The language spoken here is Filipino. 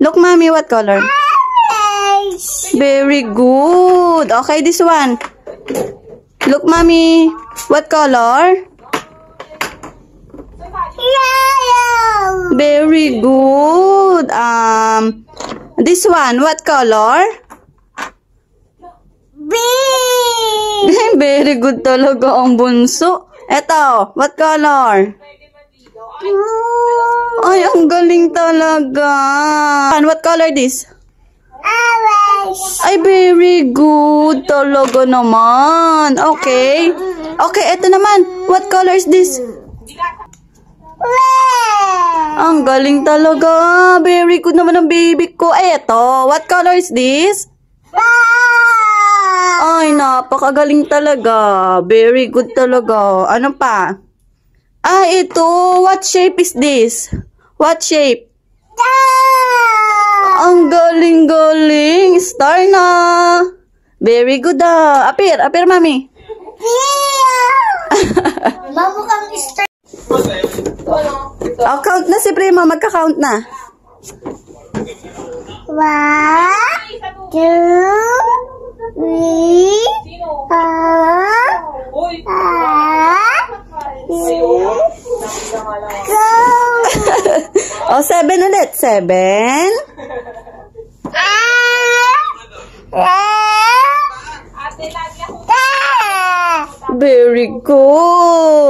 Look, mommy, what color? Very good. Okay, this one. Look, mommy. What color? Yellow. Very good. This one, what color? Big. Very good talaga ang bunso. Eto, what color? Blue. Ay, ang galing talaga. And what color this? Orange. Ay, very good talaga naman. Okay. Okay, eto naman. What color is this? Red. Ang galing talaga. Very good naman ang baby ko. Ay, eto. What color is this? Black. Ay, napakagaling talaga. Very good talaga. Ano pa? Ah, ito. What shape is this? What shape? Star. Ang galing-galing. Star na. Very good ah. Appear, mami. Mamukhang star. Oh, count na si Prima. Magka-count na. 1, 2, 3, 4, 5, 6, 7. Oh, 7 ulit. 7. Very good.